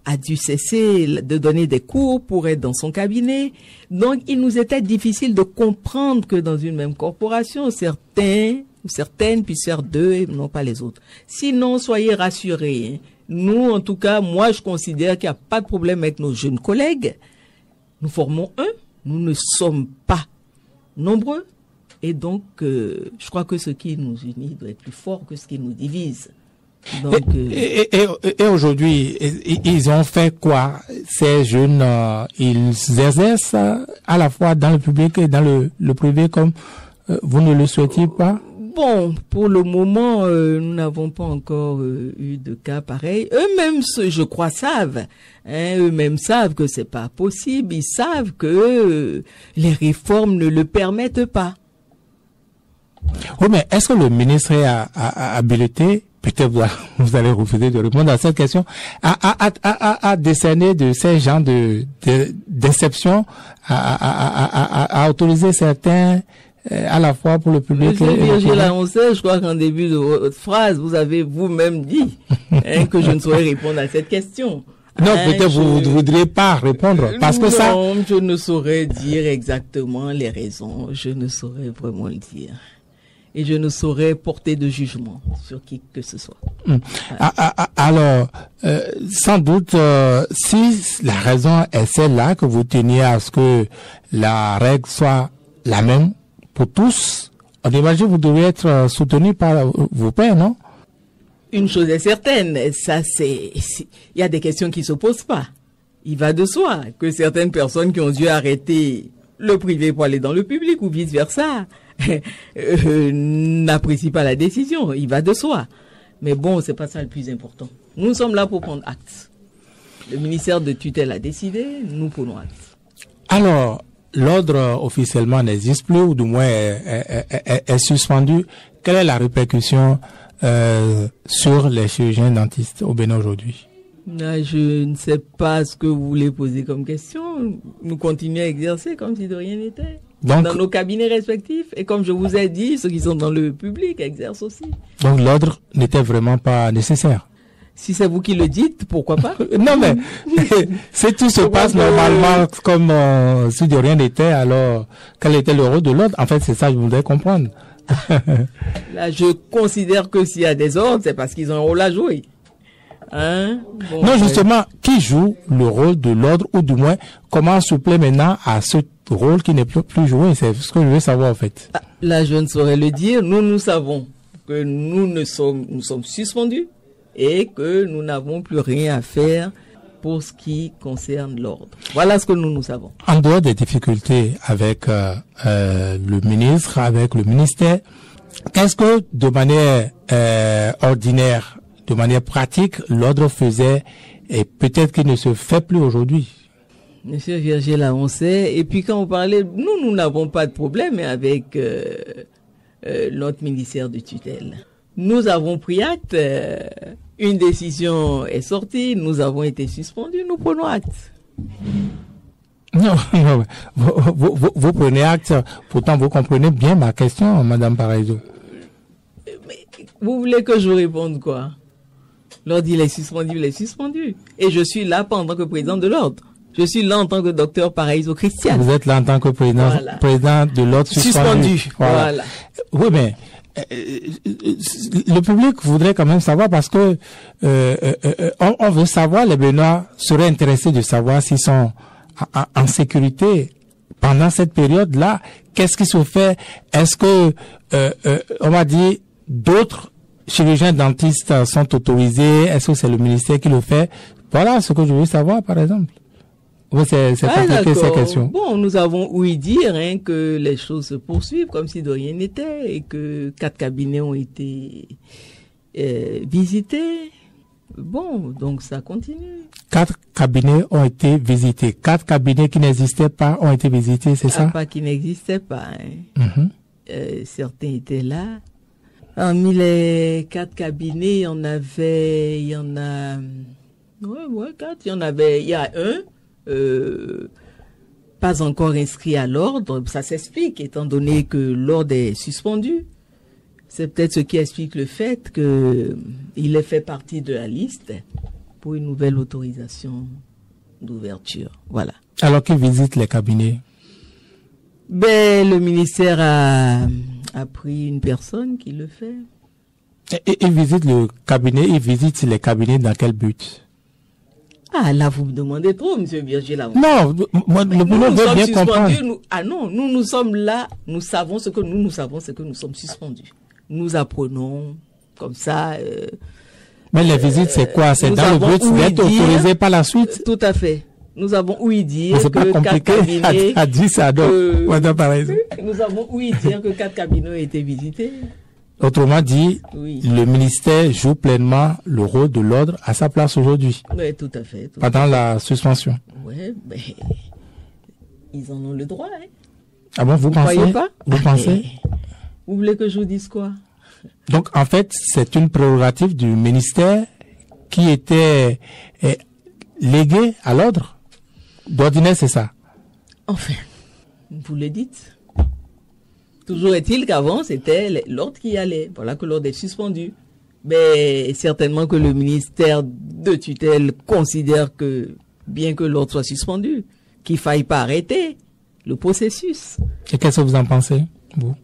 a dû cesser de donner des cours pour être dans son cabinet. Donc, il nous était difficile de comprendre que dans une même corporation, certains ou certaines puissent faire 2 et non pas les autres. Sinon, soyez rassurés. Nous, en tout cas, moi, je considère qu'il n'y a pas de problème avec nos jeunes collègues. Nous formons nous ne sommes pas nombreux. Et donc, je crois que ce qui nous unit doit être plus fort que ce qui nous divise. Donc, et aujourd'hui, ils ont fait quoi? Ces jeunes, ils exercent à la fois dans le public et dans le privé comme vous ne le souhaitiez pas? Bon, pour le moment, nous n'avons pas encore eu de cas pareil. Eux-mêmes, je crois, savent. Eux-mêmes savent que c'est pas possible. Ils savent que les réformes ne le permettent pas. Oui, mais est-ce que le ministre est habilité? Peut-être vous allez refuser de répondre à cette question, à décerner de ces genres d'exceptions, à autoriser certains à la fois pour le public. Monsieur Virgile Aoncet, je crois qu'en début de votre phrase, vous avez vous-même dit que je ne saurais répondre à cette question. Non, peut-être vous ne voudriez pas répondre, parce que ça... Non, je ne saurais dire exactement les raisons, je ne saurais vraiment le dire. Et je ne saurais porter de jugement sur qui que ce soit. Alors, sans doute, si la raison est celle-là, que vous teniez à ce que la règle soit la même pour tous, on imagine que vous devez être soutenu par vos pairs, non? Une chose est certaine, ça il y a des questions qui se posent pas. Il va de soi que certaines personnes qui ont dû arrêter le privé pour aller dans le public ou vice-versa, n'apprécie pas la décision, il va de soi. Mais bon, c'est pas ça le plus important. Nous sommes là pour prendre acte. Le ministère de tutelle a décidé, nous prenons acte. Alors, l'ordre officiellement n'existe plus, ou du moins est suspendu. Quelle est la répercussion sur les chirurgiens dentistes au Bénin aujourd'hui? Je ne sais pas ce que vous voulez poser comme question. Nous continuons à exercer comme si de rien n'était. Donc, dans nos cabinets respectifs. Et comme je vous ai dit, ceux qui sont dans le public exercent aussi. Donc l'ordre n'était vraiment pas nécessaire. Si c'est vous qui le dites, pourquoi pas? Non, mais si tout se passe normalement comme si de rien n'était, alors quel était le rôle de l'ordre? En fait, c'est ça que je voudrais comprendre. Là, je considère que s'il y a des ordres, c'est parce qu'ils ont un rôle à jouer. Hein? Bon, non, justement, qui joue le rôle de l'ordre, ou du moins, comment suppléer maintenant à ce rôle qui n'est plus joué? C'est ce que je veux savoir, en fait. Là, je ne saurais le dire. Nous savons que nous sommes suspendus et que nous n'avons plus rien à faire pour ce qui concerne l'ordre. Voilà ce que nous savons. En dehors des difficultés avec le ministre, avec le ministère, qu'est-ce que de manière ordinaire, de manière pratique, l'ordre faisait et peut-être qu'il ne se fait plus aujourd'hui? Monsieur Virgile, là, on sait. Et puis quand on parlait, nous n'avons pas de problème avec notre ministère de tutelle. Nous avons pris acte. Une décision est sortie, nous avons été suspendus, nous prenons acte. Non, vous prenez acte, pourtant vous comprenez bien ma question, Madame Paraiso. Mais vous voulez que je vous réponde quoi? L'ordre, il est suspendu. Et je suis là pas en tant que président de l'ordre. Je suis là en tant que docteur Paraiso Christian. Vous êtes là en tant que président, voilà. Président de l'ordre suspendu. Voilà. Oui, mais le public voudrait quand même savoir parce que on veut savoir, les Béninois seraient intéressés de savoir s'ils sont en sécurité pendant cette période-là. Qu'est-ce qui se fait? Est-ce que on m'a dit d'autres chirurgiens dentistes sont autorisés? Est-ce que c'est le ministère qui le fait? Voilà ce que je veux savoir, par exemple. Oui, c'est compliqué ces questions. Bon, nous avons ouï dire que les choses se poursuivent comme si de rien n'était et que 4 cabinets ont été visités. Bon, donc ça continue. 4 cabinets ont été visités. 4 cabinets qui n'existaient pas ont été visités, c'est ça? Pas qui n'existaient pas. Certains étaient là. Parmi les 4 cabinets, il y a 4. Il y a un. Pas encore inscrit à l'ordre, ça s'explique étant donné que l'ordre est suspendu. C'est peut-être ce qui explique le fait que il est fait partie de la liste pour une nouvelle autorisation d'ouverture. Voilà. Alors qui visite les cabinets? Le ministère a pris une personne qui le fait. Et il visite le cabinet, il visite les cabinets dans quel but? Ah, là, vous me demandez trop, monsieur Virgile. Non, moi, le boulot veut bien comprendre. Nous sommes là, nous savons ce que nous savons, c'est que nous sommes suspendus. Nous apprenons comme ça. Mais les visites, c'est quoi? C'est dans le but d'être autorisé par la suite? Tout à fait. Nous avons ouï dire que pas compliqué à dire ça, donc. Nous avons ouï dire que 4 cabinets ont été visités. Autrement dit, oui. Le ministère joue pleinement le rôle de l'ordre à sa place aujourd'hui. Oui, tout à fait. Pendant la suspension. Oui, mais ils en ont le droit. Hein. Ah bon, vous pensez? Croyez pas? Vous pensez? Vous voulez que je vous dise quoi? Donc, en fait, c'est une prérogative du ministère qui était léguée à l'ordre. D'ordinaire, c'est ça? Enfin, vous le dites. Toujours est-il qu'avant, c'était l'ordre qui allait. Voilà que l'ordre est suspendu. Mais certainement que le ministère de tutelle considère que, bien que l'ordre soit suspendu, qu'il ne faille pas arrêter le processus. Et qu'est-ce que vous en pensez, vous?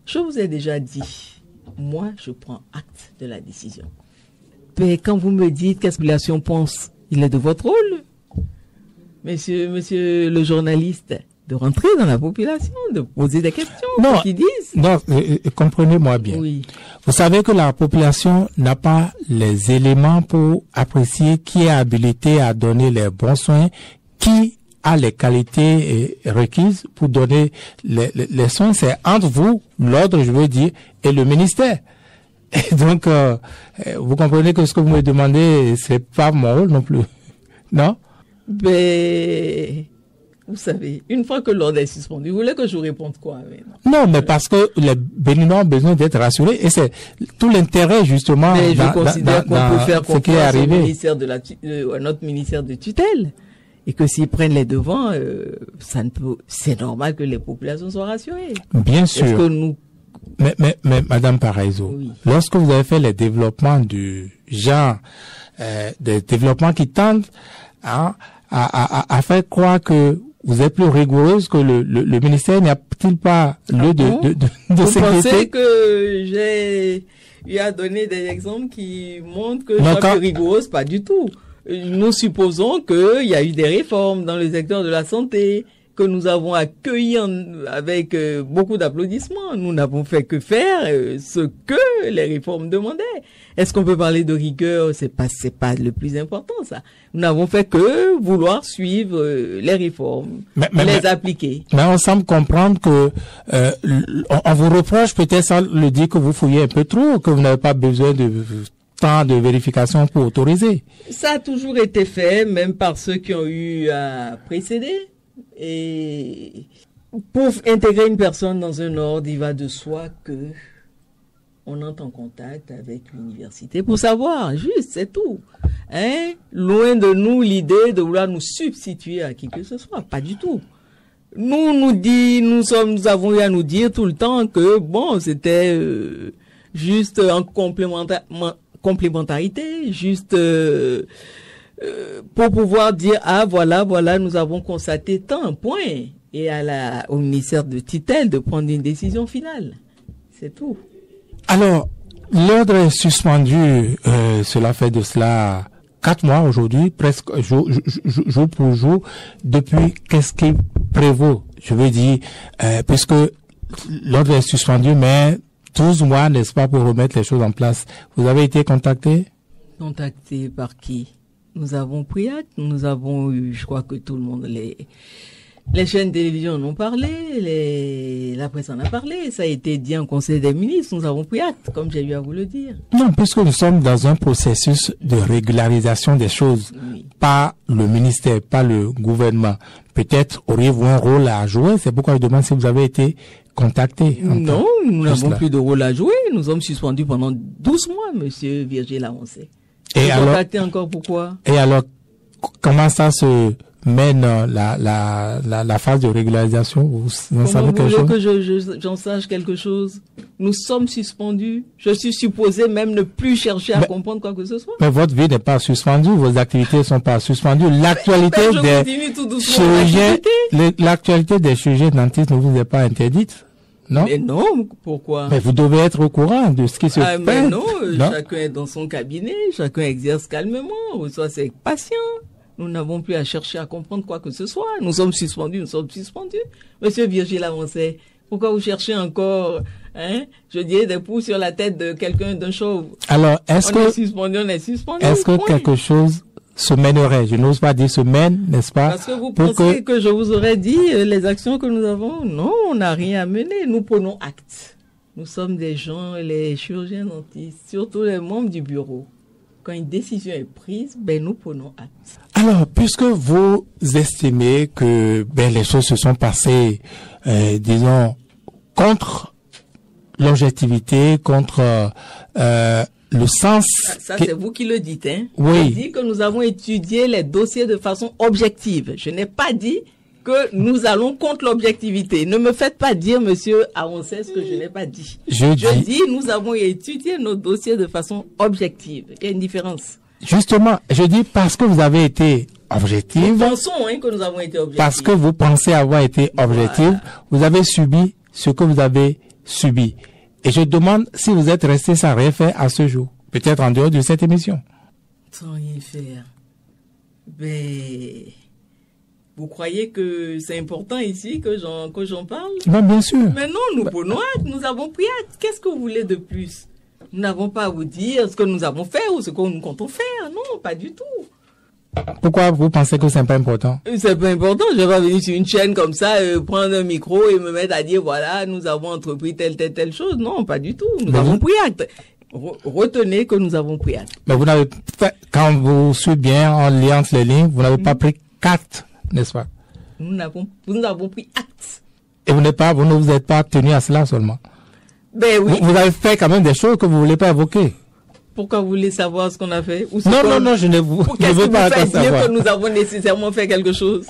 Je vous ai déjà dit, moi, je prends acte de la décision. Mais quand vous me dites qu'est-ce que la population pense, il est de votre rôle, monsieur le journaliste, de rentrer dans la population, de poser des questions, non, qu'ils disent. Non, comprenez-moi bien. Oui. Vous savez que la population n'a pas les éléments pour apprécier qui est habilité à donner les bons soins, qui a les qualités requises pour donner les soins. C'est entre vous, l'ordre, je veux dire, et le ministère. Et donc, vous comprenez que ce que vous me demandez, c'est pas mon rôle non plus. Non? Vous savez, une fois que l'ordre est suspendu, vous voulez que je vous réponde quoi maintenant? Non, mais parce que les Béninois ont besoin d'être rassurés et c'est tout l'intérêt justement mais je considère qu'on peut faire confiance au ministère à notre ministère de tutelle et que s'ils prennent les devants, c'est normal que les populations soient rassurées. Bien sûr. Est-ce que nous... Mais Madame Paraiso, oui. Lorsque vous avez fait les développements du genre, des développements qui tendent à faire croire que vous êtes plus rigoureuse que le ministère? N'y a-t-il pas lieu de Vous s'inquiéter? pensez que j'ai eu à donner des exemples qui montrent que je suis plus rigoureuse? Pas du tout. Nous supposons qu'il y a eu des réformes dans le secteur de la santé, que nous avons accueilli avec beaucoup d'applaudissements. Nous n'avons fait que faire ce que les réformes demandaient. Est-ce qu'on peut parler de rigueur? C'est pas le plus important, ça. Nous n'avons fait que vouloir suivre les réformes, les appliquer. Mais on semble comprendre que on vous reproche peut-être sans le dire que vous fouillez un peu trop, que vous n'avez pas besoin de temps de vérification pour autoriser. Ça a toujours été fait, même par ceux qui ont eu à précéder. Et pour intégrer une personne dans un ordre, il va de soi que on entre en contact avec l'université pour savoir, juste, c'est tout. Hein? Loin de nous l'idée de vouloir nous substituer à qui que ce soit, pas du tout. Nous avons eu à nous dire tout le temps que bon, c'était juste en complémentarité, juste pour pouvoir dire voilà, nous avons constaté tant, point, et au ministère de tutelle de prendre une décision finale. C'est tout. Alors, l'ordre est suspendu, cela fait de cela 4 mois aujourd'hui, presque jour pour jour. Depuis, qu'est-ce qui prévaut? Je veux dire, puisque l'ordre est suspendu, mais 12 mois, n'est-ce pas, pour remettre les choses en place. Vous avez été contacté? Contacté par qui? Nous avons pris acte, nous avons eu, je crois que tout le monde, les chaînes de télévision en ont parlé, la presse en a parlé, ça a été dit en Conseil des ministres, nous avons pris acte, comme j'ai eu à vous le dire. Non, puisque nous sommes dans un processus de régularisation des choses, oui. Pas le ministère, pas le gouvernement. Peut-être auriez-vous un rôle à jouer, c'est pourquoi je demande si vous avez été contacté. Non, nous n'avons plus de rôle à jouer, nous sommes suspendus pendant 12 mois, monsieur Virgile Lavancet. Et alors, contacté encore pourquoi? Et alors, comment ça se mène la phase de régularisation? Vous savez quelque chose? Comment que j'en sache quelque chose? Nous sommes suspendus. Je suis supposé même ne plus chercher à comprendre quoi que ce soit. Mais votre vie n'est pas suspendue, vos activités ne sont pas suspendues. L'actualité des chirurgiens dentistes ne vous est pas interdite. Non? Mais non, pourquoi? Mais vous devez être au courant de ce qui se fait. Mais non, chacun est dans son cabinet, chacun exerce calmement, reçoit ses patients. Nous n'avons plus à chercher à comprendre quoi que ce soit. Nous sommes suspendus. Monsieur Virgile Lavancet, pourquoi vous cherchez encore, je dirais, des poux sur la tête de quelqu'un d'un chauve? Alors, on est suspendu. Est-ce que quelque chose se mènerait? Je n'ose pas dire se mène, n'est-ce pas? Parce que vous pensez que je vous aurais dit les actions que nous avons? Non, on n'a rien à mener. Nous prenons acte. Nous sommes des gens, les chirurgiens dentistes, surtout les membres du bureau. Quand une décision est prise, nous prenons acte. Alors, puisque vous estimez que les choses se sont passées, disons, contre l'objectivité, contre le sens... Ça c'est vous qui le dites, hein? Oui. Je dis que nous avons étudié les dossiers de façon objective. Je n'ai pas dit que nous allons contre l'objectivité. Ne me faites pas dire, monsieur Lavancet, ce que je n'ai pas dit. Je dis, nous avons étudié nos dossiers de façon objective. Il y a une différence. Justement, je dis parce que vous avez été objective. Nous pensons que nous avons été objectifs. Parce que vous pensez avoir été objective, voilà. Vous avez subi ce que vous avez subi. Et je demande si vous êtes resté sans rien faire à ce jour. Peut-être en dehors de cette émission. Sans rien faire. Vous croyez que c'est important ici que j'en parle? Ben, bien sûr. Mais non, nous prenons acte, nous avons pris acte. Qu'est-ce que vous voulez de plus? Nous n'avons pas à vous dire ce que nous avons fait ou ce que nous comptons faire. Non, pas du tout. Pourquoi vous pensez que c'est pas important? C'est pas important. Je vais pas venir sur une chaîne comme ça, prendre un micro et me mettre à dire voilà, nous avons entrepris telle chose. Non, pas du tout. Nous avons pris acte. Retenez que nous avons pris acte. Mais vous n'avez pas, quand vous suivez bien en liant les lignes, vous n'avez pas pris acte, n'est-ce pas? Nous avons pris acte. Et vous ne vous êtes pas tenu à cela seulement. Ben oui. Vous avez fait quand même des choses que vous ne voulez pas évoquer. Pourquoi vous voulez savoir ce qu'on a fait? Ou non, je ne veux pas savoir. Qu'est-ce dire que nous avons nécessairement fait quelque chose?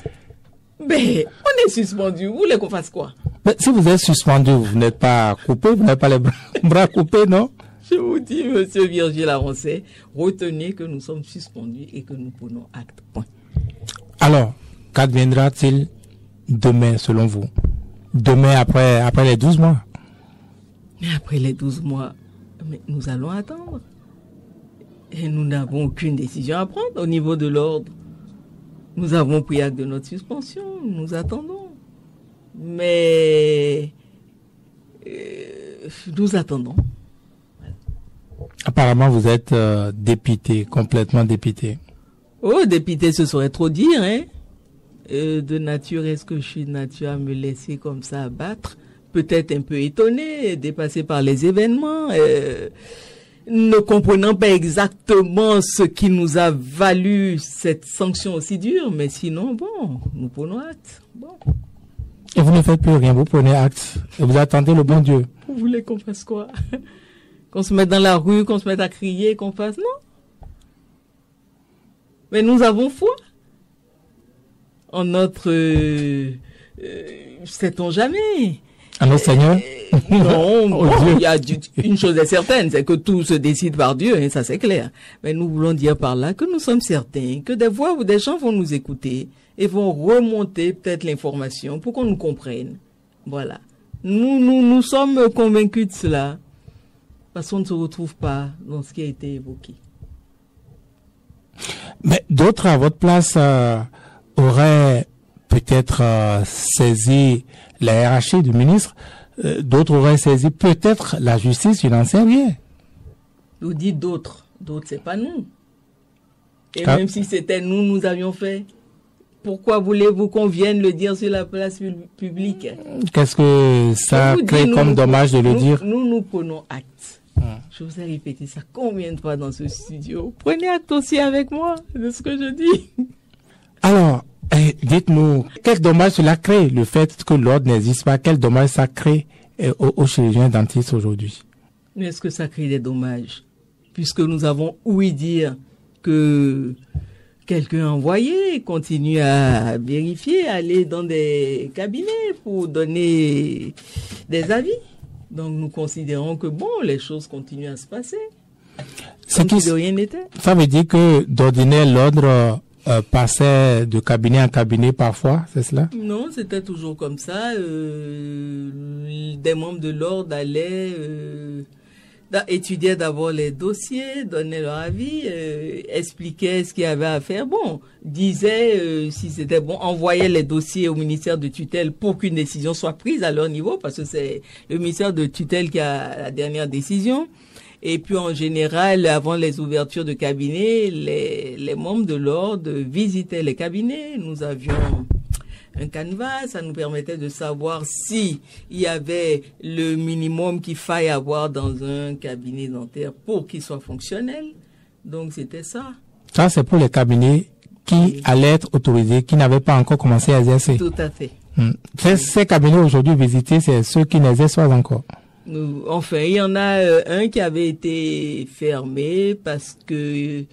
Mais on est suspendu. Vous voulez qu'on fasse quoi? Mais si vous êtes suspendu, vous n'êtes pas coupé, vous n'avez pas les bras coupés, non? Je vous dis, monsieur Virgile Lavancet, retenez que nous sommes suspendus et que nous prenons acte. Point. Alors, qu'adviendra-t-il demain, selon vous? Demain, après les 12 mois? Mais après les 12 mois, mais nous allons attendre. Et nous n'avons aucune décision à prendre au niveau de l'ordre. Nous avons pris acte de notre suspension, nous attendons. Mais nous attendons. Apparemment, vous êtes dépité, complètement dépité. Oh, dépité, ce serait trop dire, hein. De nature, est-ce que je suis de nature à me laisser comme ça abattre? Peut-être un peu étonné, dépassé par les événements, ne comprenant pas exactement ce qui nous a valu cette sanction aussi dure, mais sinon, bon, nous prenons acte. Bon. Et vous ne faites plus rien, vous prenez acte, et vous attendez le bon Dieu. Vous voulez qu'on fasse quoi? Qu'on se mette dans la rue, qu'on se mette à crier, qu'on fasse... Non. Mais nous avons foi en notre... sait-on jamais. À notre Seigneur? Non, bon, il y a une chose est certaine, c'est que tout se décide par Dieu, hein, ça c'est clair. Mais nous voulons dire par là que nous sommes certains que des fois où des gens vont nous écouter et vont remonter peut-être l'information pour qu'on nous comprenne. Voilà. Nous sommes convaincus de cela. Parce qu'on ne se retrouve pas dans ce qui a été évoqué. Mais d'autres à votre place auraient peut-être saisi la hiérarchie du ministre, d'autres auraient saisi peut-être la justice, je n'en sais rien. Vous dites d'autres, c'est pas nous. Et même si c'était nous, nous avions fait. Pourquoi voulez-vous qu'on vienne le dire sur la place publique? Qu'est-ce que ça crée comme dommage de le dire? Nous prenons acte. Je vous ai répété ça combien de fois dans ce studio? Prenez acte aussi avec moi de ce que je dis. Alors, dites-nous, quel dommage cela crée, le fait que l'ordre n'existe pas? Quel dommage ça crée aux chirurgiens dentistes aujourd'hui? Mais est-ce que ça crée des dommages? Puisque nous avons ouï dire que quelqu'un envoyé continue à vérifier, aller dans des cabinets pour donner des avis. Donc nous considérons que bon, les choses continuent à se passer. Comme si de rien n'était. Ça veut dire que d'ordinaire l'ordre passait de cabinet en cabinet parfois, c'est cela? Non, c'était toujours comme ça. Des membres de l'ordre allaient étudiaient d'abord les dossiers, donnaient leur avis, expliquaient ce qu'il y avait à faire. Bon, disaient si c'était bon, envoyaient les dossiers au ministère de tutelle pour qu'une décision soit prise à leur niveau, parce que c'est le ministère de tutelle qui a la dernière décision. Et puis en général, avant les ouvertures de cabinet, les membres de l'ordre visitaient les cabinets. Nous avions un canevas, ça nous permettait de savoir si il y avait le minimum qu'il faille avoir dans un cabinet dentaire pour qu'il soit fonctionnel. Donc c'était ça. Ça c'est pour les cabinets qui allaient être autorisés, qui n'avaient pas encore commencé à exercer. Tout à fait. Ces cabinets aujourd'hui visités, c'est ceux qui n'exercent pas encore. Enfin, il y en a un qui avait été fermé parce que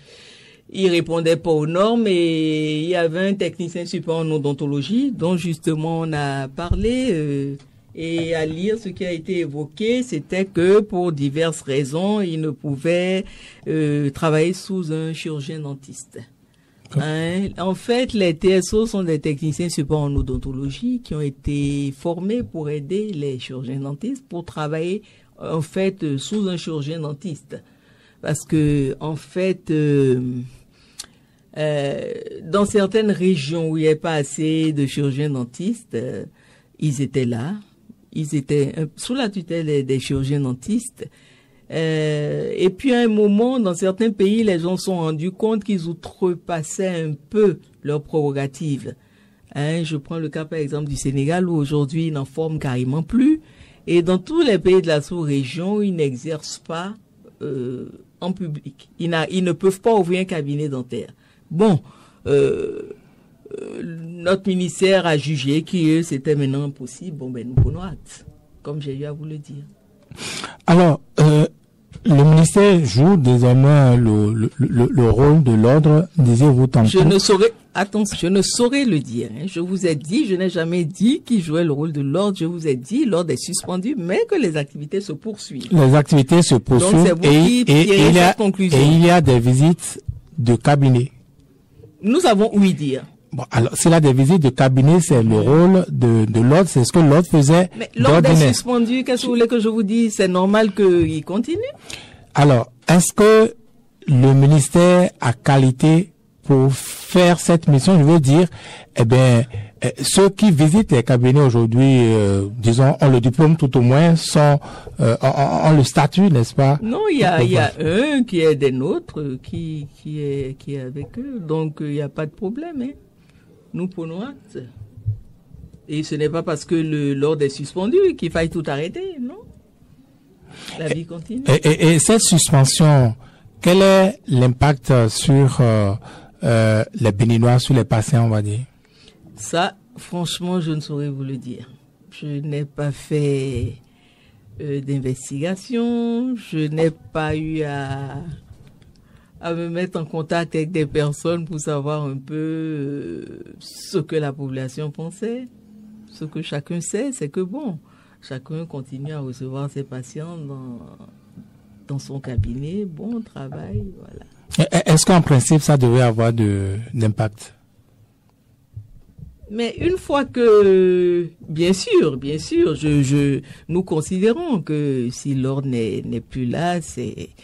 il répondait pas aux normes et il y avait un technicien supérieur en odontologie dont justement on a parlé et à lire ce qui a été évoqué, c'était que pour diverses raisons, il ne pouvait travailler sous un chirurgien dentiste. En fait, les TSO sont des techniciens supérieurs en odontologie qui ont été formés pour aider les chirurgiens dentistes pour travailler en fait sous un chirurgien dentiste. Parce que en fait, dans certaines régions où il n'y avait pas assez de chirurgiens dentistes, ils étaient là, ils étaient sous la tutelle des chirurgiens dentistes. Et puis à un moment, dans certains pays, les gens se sont rendus compte qu'ils outrepassaient un peu leurs prérogatives. Je prends le cas par exemple du Sénégal où aujourd'hui ils n'en forment carrément plus. Et dans tous les pays de la sous-région, ils n'exercent pas en public. Ils ne peuvent pas ouvrir un cabinet dentaire. Bon, notre ministère a jugé que c'était maintenant impossible. Bon, ben nous prenons acte, comme j'ai eu à vous le dire. Alors, le ministère joue désormais le rôle de l'ordre, disiez-vous tantôt. Je ne saurais le dire. Je vous ai dit, je n'ai jamais dit qu'il jouait le rôle de l'ordre. Je vous ai dit, l'ordre est suspendu, mais que les activités se poursuivent. Les activités se poursuivent. Donc, et il y a des visites de cabinet. Nous avons ouï dire. Bon, alors, s'il a des visites de cabinet, c'est le rôle de l'ordre, c'est ce que l'ordre faisait. Mais l'ordre est suspendu, qu'est-ce que vous voulez que je vous dise? C'est normal qu'il continue. Alors, est-ce que le ministère a qualité pour faire cette mission? Je veux dire, ceux qui visitent les cabinets aujourd'hui, disons, ont le diplôme tout au moins, ont le statut, n'est-ce pas? Non, il y a un qui est des nôtres, qui est avec eux, donc il n'y a pas de problème, hein. Nous prenons acte. Et ce n'est pas parce que l'ordre est suspendu qu'il faille tout arrêter, non? La vie continue. Et cette suspension, quel est l'impact sur les Béninois, sur les patients, on va dire? Ça, franchement, je ne saurais vous le dire. Je n'ai pas fait d'investigation, je n'ai pas eu à me mettre en contact avec des personnes pour savoir un peu ce que la population pensait. Ce que chacun sait, c'est que bon, chacun continue à recevoir ses patients dans son cabinet, bon travail, voilà. Est-ce qu'en principe, ça devrait avoir d'impact? Mais une fois que, bien sûr, nous considérons que si l'ordre n'est plus là, s'il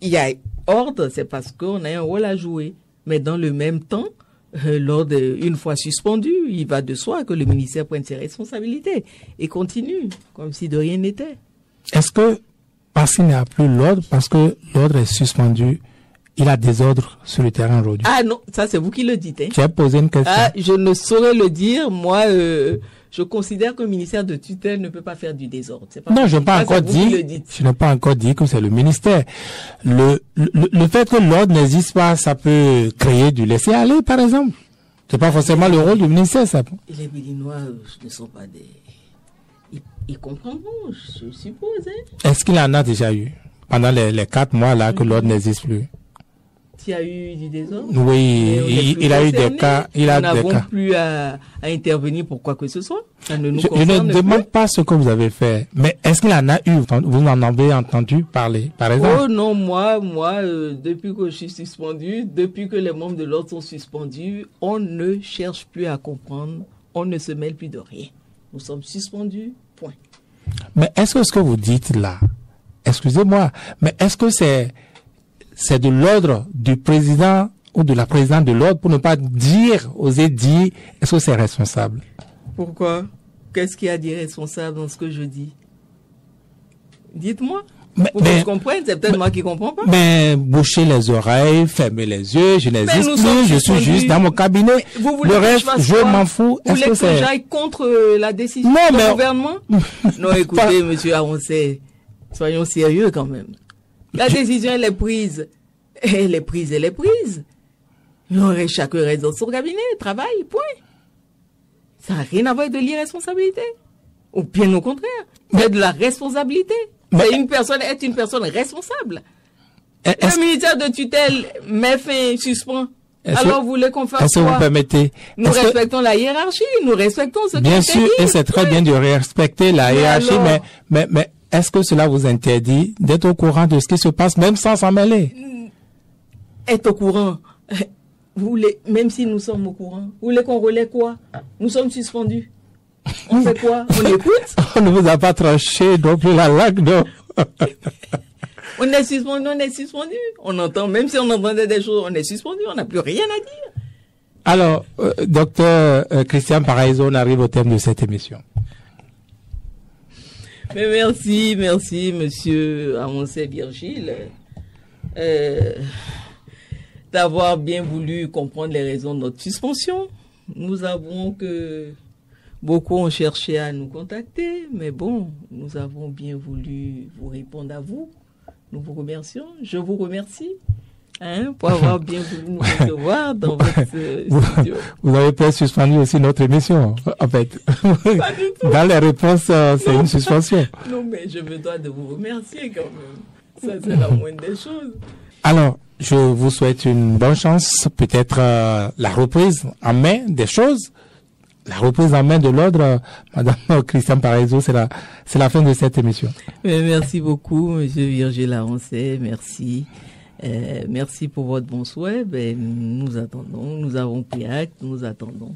y a ordre, c'est parce qu'on a un rôle à jouer. Mais dans le même temps, l'ordre, une fois suspendu, il va de soi que le ministère prenne ses responsabilités et continue, comme si de rien n'était. Est-ce que, parce qu'il n'y a plus l'ordre, parce que l'ordre est suspendu, il a des ordres sur le terrain aujourd'hui? Ah non, ça c'est vous qui le dites. Hein. Tu as posé une question. Ah, je ne saurais le dire. Moi, je considère que le ministère de tutelle ne peut pas faire du désordre. Non, je n'ai pas encore dit. Je n'ai pas encore dit que c'est le ministère. Le fait que l'ordre n'existe pas, ça peut créer du laisser-aller, par exemple. C'est pas forcément le rôle du ministère, ça. Et les Béninois ne sont pas des... Ils comprendront, je suppose. Hein. Est-ce qu'il en a déjà eu pendant les 4 mois là que l'ordre n'existe plus? Il y a eu du désordre. Oui, il a eu des cas. Nous n'avons plus à intervenir pour quoi que ce soit. Ça ne nous concerne je ne demande pas ce que vous avez fait, mais est-ce qu'il en a eu? Vous en avez entendu parler, par exemple? Oh non, moi, depuis que je suis suspendu, depuis que les membres de l'ordre sont suspendus, on ne cherche plus à comprendre, on ne se mêle plus de rien. Nous sommes suspendus, point. Mais est-ce que ce que vous dites là, excusez-moi, mais est-ce que c'est de l'ordre du président ou de la présidente de l'ordre, pour ne pas oser dire, est-ce que c'est responsable? Pourquoi? Qu'est-ce qu'il y a d'irresponsable dans ce que je dis? Dites-moi. Pour que je comprenne, c'est peut-être moi qui ne comprends pas. Mais boucher les oreilles, fermer les yeux, je n'existe plus, je suis juste dans mon cabinet. Vous voulez le reste, je m'en fous. Vous voulez que j'aille contre la décision du gouvernement? Non, écoutez, monsieur Aroncet, soyons sérieux quand même. La décision, elle est prise. Elle est prise. Chacun reste dans son cabinet, travaille, point. Ça n'a rien à voir avec de l'irresponsabilité. Ou bien au contraire, c'est de la responsabilité. Une personne est une personne responsable. Le ministère de tutelle met fin, suspend. Alors vous voulez qu'on fasse quoi? Est-ce que vous permettez? Nous respectons la hiérarchie, nous respectons ce qui est dit. Bien sûr, et c'est très bien de respecter la hiérarchie, mais est-ce que cela vous interdit d'être au courant de ce qui se passe, même sans s'en mêler? Être au courant. Vous voulez, même si nous sommes au courant, vous voulez qu'on relaie quoi? Nous sommes suspendus. On fait quoi? On écoute? On ne vous a pas tranché non plus la langue, non? On est suspendu. On entend, même si on entendait des choses, on est suspendu, on n'a plus rien à dire. Alors, docteur Christian Paraiso, on arrive au thème de cette émission. Mais merci, monsieur Amoncet Virgile, d'avoir bien voulu comprendre les raisons de notre suspension. Nous avons que beaucoup ont cherché à nous contacter, mais bon, nous avons bien voulu vous répondre à vous. Nous vous remercions. Je vous remercie pour avoir bien voulu nous recevoir dans votre studio. Vous avez peut-être suspendu aussi notre émission, en fait. Pas du tout. Dans les réponses, c'est une suspension. Non, mais je me dois de vous remercier quand même. Ça, c'est la moindre des choses. Alors, je vous souhaite une bonne chance. Peut-être la reprise en main des choses. La reprise en main de l'ordre, Madame Christian Paraiso, c'est la fin de cette émission. Merci beaucoup, Monsieur Virgile Aroncet. Merci. Merci pour votre bon souhait. Nous attendons, nous avons pris acte, nous attendons.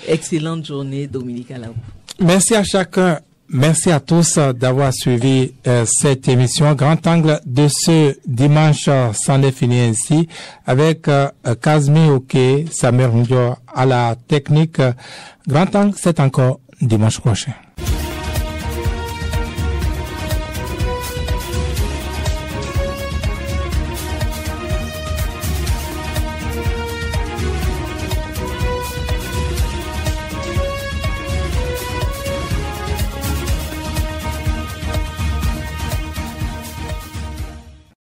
Excellente journée, Dominique Alabou. Merci à chacun. Merci à tous d'avoir suivi cette émission. Grand Angle de ce dimanche s'en est fini ainsi avec Kazmi Oke, Samer Ndior à la technique. Grand Angle, c'est encore dimanche prochain.